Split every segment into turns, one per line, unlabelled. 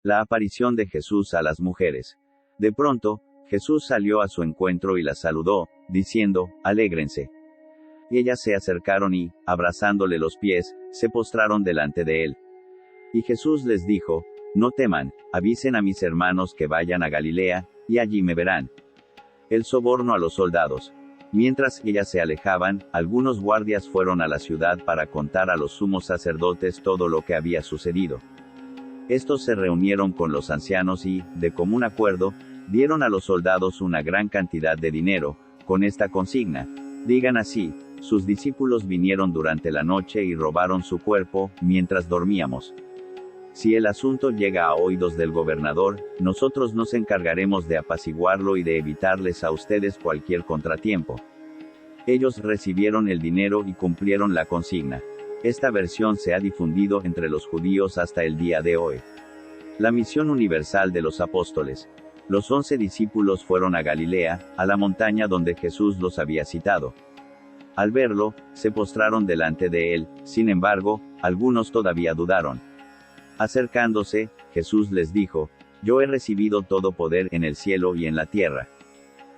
La aparición de Jesús a las mujeres. De pronto, Jesús salió a su encuentro y las saludó, diciendo, «Alégrense». Y ellas se acercaron y, abrazándole los pies, se postraron delante de él. Y Jesús les dijo, «No teman, avisen a mis hermanos que vayan a Galilea, y allí me verán». El soborno a los soldados. Mientras ellas se alejaban, algunos guardias fueron a la ciudad para contar a los sumos sacerdotes todo lo que había sucedido. Estos se reunieron con los ancianos y, de común acuerdo, dieron a los soldados una gran cantidad de dinero, con esta consigna: digan así, sus discípulos vinieron durante la noche y robaron su cuerpo, mientras dormíamos. Si el asunto llega a oídos del gobernador, nosotros nos encargaremos de apaciguarlo y de evitarles a ustedes cualquier contratiempo. Ellos recibieron el dinero y cumplieron la consigna. Esta versión se ha difundido entre los judíos hasta el día de hoy. La misión universal de los apóstoles. Los 11 discípulos fueron a Galilea, a la montaña donde Jesús los había citado. Al verlo, se postraron delante de él, sin embargo, algunos todavía dudaron. Acercándose, Jesús les dijo, «Yo he recibido todo poder en el cielo y en la tierra.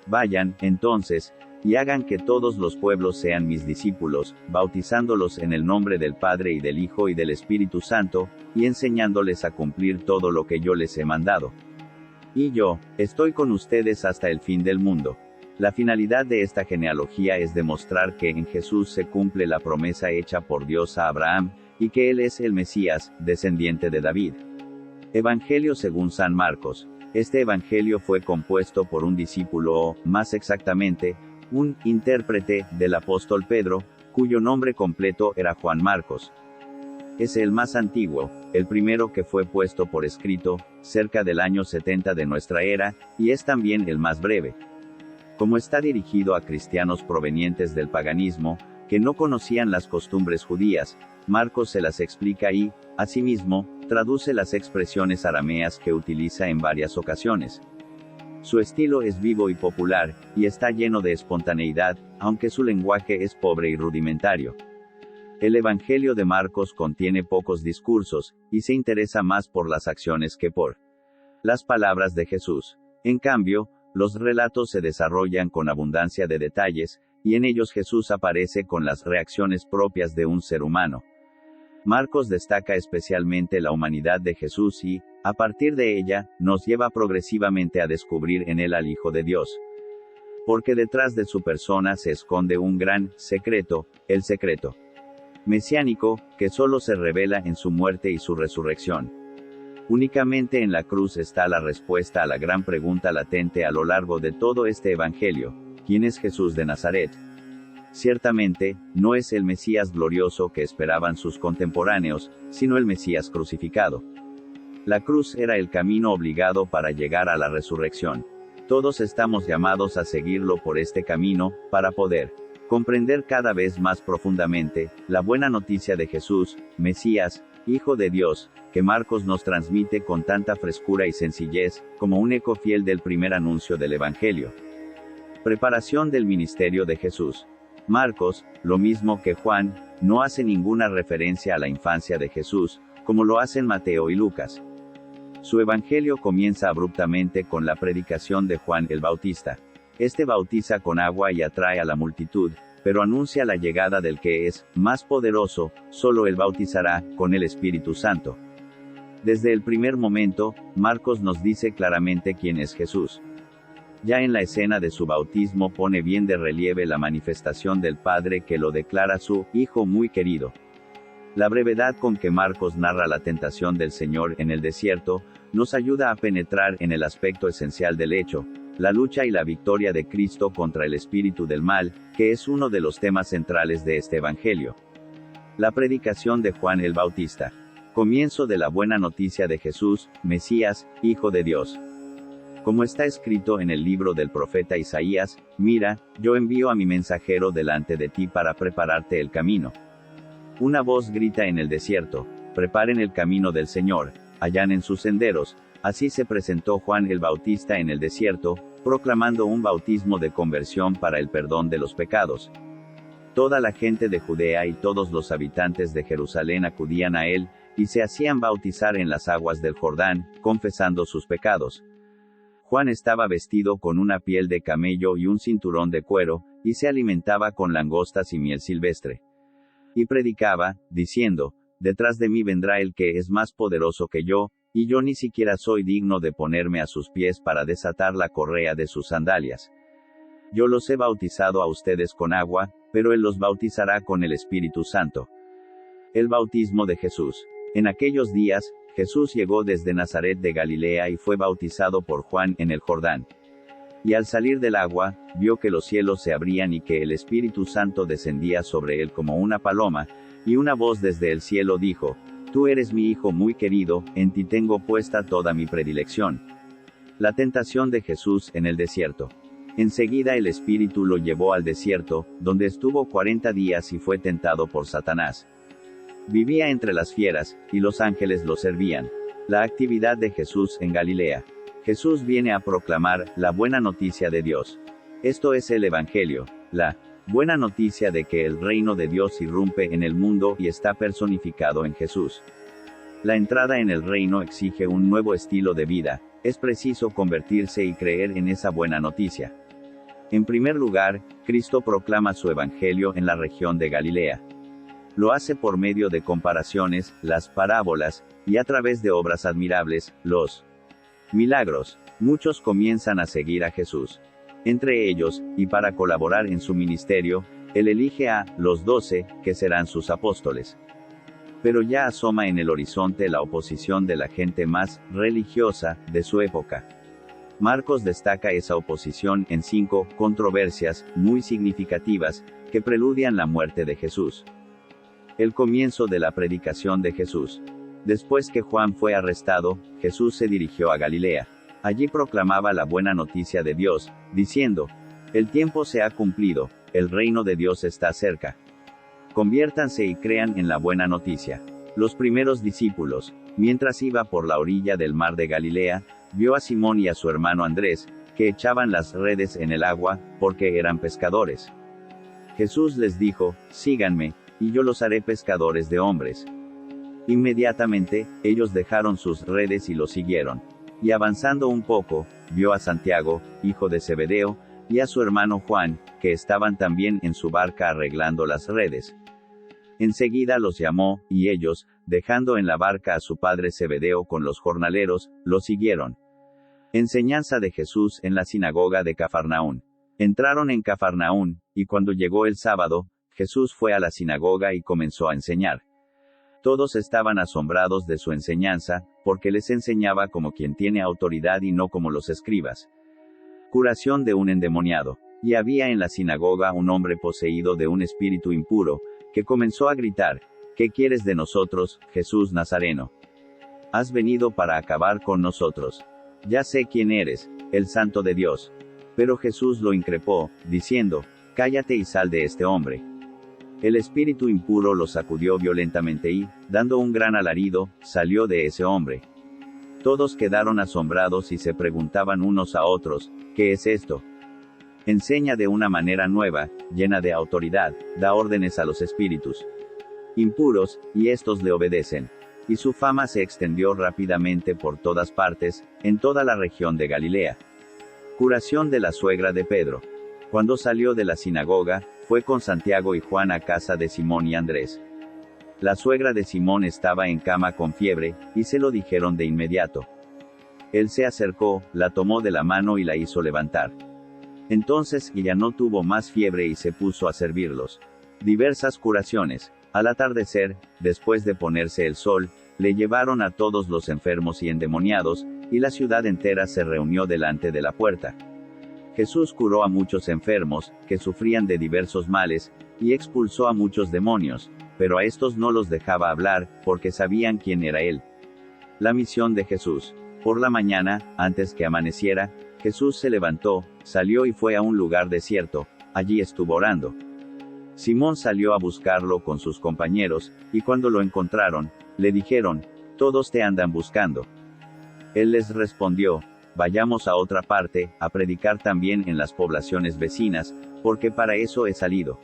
Vayan, entonces, y hagan que todos los pueblos sean mis discípulos, bautizándolos en el nombre del Padre y del Hijo y del Espíritu Santo, y enseñándoles a cumplir todo lo que yo les he mandado. Y yo, estoy con ustedes hasta el fin del mundo». La finalidad de esta genealogía es demostrar que en Jesús se cumple la promesa hecha por Dios a Abraham, y que Él es el Mesías, descendiente de David. Evangelio según San Marcos. Este evangelio fue compuesto por un discípulo o, más exactamente, un intérprete del apóstol Pedro, cuyo nombre completo era Juan Marcos. Es el más antiguo, el primero que fue puesto por escrito, cerca del año 70 de nuestra era, y es también el más breve. Como está dirigido a cristianos provenientes del paganismo, que no conocían las costumbres judías, Marcos se las explica y, asimismo, traduce las expresiones arameas que utiliza en varias ocasiones. Su estilo es vivo y popular, y está lleno de espontaneidad, aunque su lenguaje es pobre y rudimentario. El Evangelio de Marcos contiene pocos discursos, y se interesa más por las acciones que por las palabras de Jesús. En cambio, los relatos se desarrollan con abundancia de detalles, y en ellos Jesús aparece con las reacciones propias de un ser humano. Marcos destaca especialmente la humanidad de Jesús y, a partir de ella, nos lleva progresivamente a descubrir en él al Hijo de Dios. Porque detrás de su persona se esconde un gran secreto, el secreto mesiánico, que solo se revela en su muerte y su resurrección. Únicamente en la cruz está la respuesta a la gran pregunta latente a lo largo de todo este evangelio: ¿quién es Jesús de Nazaret? Ciertamente, no es el Mesías glorioso que esperaban sus contemporáneos, sino el Mesías crucificado. La cruz era el camino obligado para llegar a la resurrección. Todos estamos llamados a seguirlo por este camino, para poder comprender cada vez más profundamente la buena noticia de Jesús, Mesías, Hijo de Dios, que Marcos nos transmite con tanta frescura y sencillez, como un eco fiel del primer anuncio del Evangelio. Preparación del ministerio de Jesús. Marcos, lo mismo que Juan, no hace ninguna referencia a la infancia de Jesús, como lo hacen Mateo y Lucas. Su evangelio comienza abruptamente con la predicación de Juan el Bautista. Este bautiza con agua y atrae a la multitud, pero anuncia la llegada del que es más poderoso, solo él bautizará con el Espíritu Santo. Desde el primer momento, Marcos nos dice claramente quién es Jesús. Ya en la escena de su bautismo pone bien de relieve la manifestación del Padre que lo declara su Hijo muy querido. La brevedad con que Marcos narra la tentación del Señor en el desierto, nos ayuda a penetrar en el aspecto esencial del hecho, la lucha y la victoria de Cristo contra el espíritu del mal, que es uno de los temas centrales de este Evangelio. La predicación de Juan el Bautista. Comienzo de la buena noticia de Jesús, Mesías, Hijo de Dios. Como está escrito en el libro del profeta Isaías, mira, yo envío a mi mensajero delante de ti para prepararte el camino. Una voz grita en el desierto, preparen el camino del Señor, allanen sus senderos. Así se presentó Juan el Bautista en el desierto, proclamando un bautismo de conversión para el perdón de los pecados. Toda la gente de Judea y todos los habitantes de Jerusalén acudían a él, y se hacían bautizar en las aguas del Jordán, confesando sus pecados. Juan estaba vestido con una piel de camello y un cinturón de cuero, y se alimentaba con langostas y miel silvestre. Y predicaba, diciendo, detrás de mí vendrá el que es más poderoso que yo, y yo ni siquiera soy digno de ponerme a sus pies para desatar la correa de sus sandalias. Yo los he bautizado a ustedes con agua, pero él los bautizará con el Espíritu Santo. El bautismo de Jesús. En aquellos días, Jesús llegó desde Nazaret de Galilea y fue bautizado por Juan en el Jordán. Y al salir del agua, vio que los cielos se abrían y que el Espíritu Santo descendía sobre él como una paloma, y una voz desde el cielo dijo, Tú eres mi Hijo muy querido, en ti tengo puesta toda mi predilección. La tentación de Jesús en el desierto. Enseguida el Espíritu lo llevó al desierto, donde estuvo 40 días y fue tentado por Satanás. Vivía entre las fieras, y los ángeles lo servían. La actividad de Jesús en Galilea. Jesús viene a proclamar la buena noticia de Dios. Esto es el Evangelio, la buena noticia de que el reino de Dios irrumpe en el mundo y está personificado en Jesús. La entrada en el reino exige un nuevo estilo de vida, es preciso convertirse y creer en esa buena noticia. En primer lugar, Cristo proclama su Evangelio en la región de Galilea. Lo hace por medio de comparaciones, las parábolas, y a través de obras admirables, los milagros. Muchos comienzan a seguir a Jesús. Entre ellos, y para colaborar en su ministerio, él elige a los 12, que serán sus apóstoles. Pero ya asoma en el horizonte la oposición de la gente más religiosa de su época. Marcos destaca esa oposición en 5 controversias muy significativas que preludian la muerte de Jesús. El comienzo de la predicación de Jesús. Después que Juan fue arrestado, Jesús se dirigió a Galilea. Allí proclamaba la buena noticia de Dios, diciendo, el tiempo se ha cumplido, el reino de Dios está cerca. Conviértanse y crean en la buena noticia. Los primeros discípulos, mientras iba por la orilla del mar de Galilea, vio a Simón y a su hermano Andrés, que echaban las redes en el agua, porque eran pescadores. Jesús les dijo, síganme, y yo los haré pescadores de hombres. Inmediatamente, ellos dejaron sus redes y lo siguieron. Y avanzando un poco, vio a Santiago, hijo de Zebedeo, y a su hermano Juan, que estaban también en su barca arreglando las redes. Enseguida los llamó, y ellos, dejando en la barca a su padre Zebedeo con los jornaleros, lo siguieron. Enseñanza de Jesús en la sinagoga de Cafarnaún. Entraron en Cafarnaún, y cuando llegó el sábado, Jesús fue a la sinagoga y comenzó a enseñar. Todos estaban asombrados de su enseñanza, porque les enseñaba como quien tiene autoridad y no como los escribas. Curación de un endemoniado. Y había en la sinagoga un hombre poseído de un espíritu impuro, que comenzó a gritar, ¿qué quieres de nosotros, Jesús Nazareno? Has venido para acabar con nosotros. Ya sé quién eres, el Santo de Dios. Pero Jesús lo increpó, diciendo, cállate y sal de este hombre. El espíritu impuro lo sacudió violentamente y, dando un gran alarido, salió de ese hombre. Todos quedaron asombrados y se preguntaban unos a otros, ¿qué es esto? Enseña de una manera nueva, llena de autoridad, da órdenes a los espíritus impuros, y estos le obedecen. Y su fama se extendió rápidamente por todas partes, en toda la región de Galilea. Curación de la suegra de Pedro. Cuando salió de la sinagoga, fue con Santiago y Juan a casa de Simón y Andrés. La suegra de Simón estaba en cama con fiebre, y se lo dijeron de inmediato. Él se acercó, la tomó de la mano y la hizo levantar. Entonces ella no tuvo más fiebre y se puso a servirlos. Diversas curaciones. Al atardecer, después de ponerse el sol, le llevaron a todos los enfermos y endemoniados, y la ciudad entera se reunió delante de la puerta. Jesús curó a muchos enfermos, que sufrían de diversos males, y expulsó a muchos demonios, pero a estos no los dejaba hablar, porque sabían quién era él. La misión de Jesús. Por la mañana, antes que amaneciera, Jesús se levantó, salió y fue a un lugar desierto, allí estuvo orando. Simón salió a buscarlo con sus compañeros, y cuando lo encontraron, le dijeron, todos te andan buscando. Él les respondió, vayamos a otra parte, a predicar también en las poblaciones vecinas, porque para eso he salido.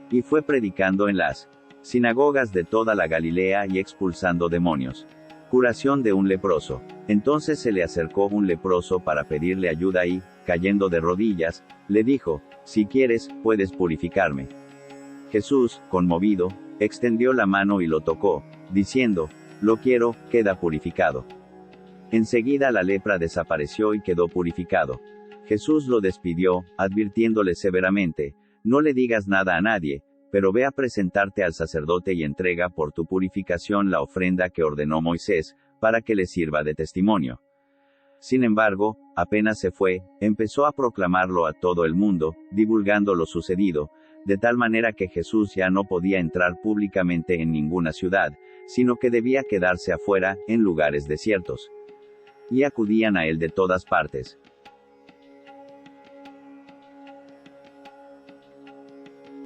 Y fue predicando en las sinagogas de toda la Galilea y expulsando demonios. Curación de un leproso. Entonces se le acercó un leproso para pedirle ayuda y, cayendo de rodillas, le dijo, si quieres, puedes purificarme. Jesús, conmovido, extendió la mano y lo tocó, diciendo, lo quiero, queda purificado. Enseguida la lepra desapareció y quedó purificado. Jesús lo despidió, advirtiéndole severamente, no le digas nada a nadie, pero ve a presentarte al sacerdote y entrega por tu purificación la ofrenda que ordenó Moisés, para que le sirva de testimonio. Sin embargo, apenas se fue, empezó a proclamarlo a todo el mundo, divulgando lo sucedido, de tal manera que Jesús ya no podía entrar públicamente en ninguna ciudad, sino que debía quedarse afuera, en lugares desiertos. Y acudían a él de todas partes,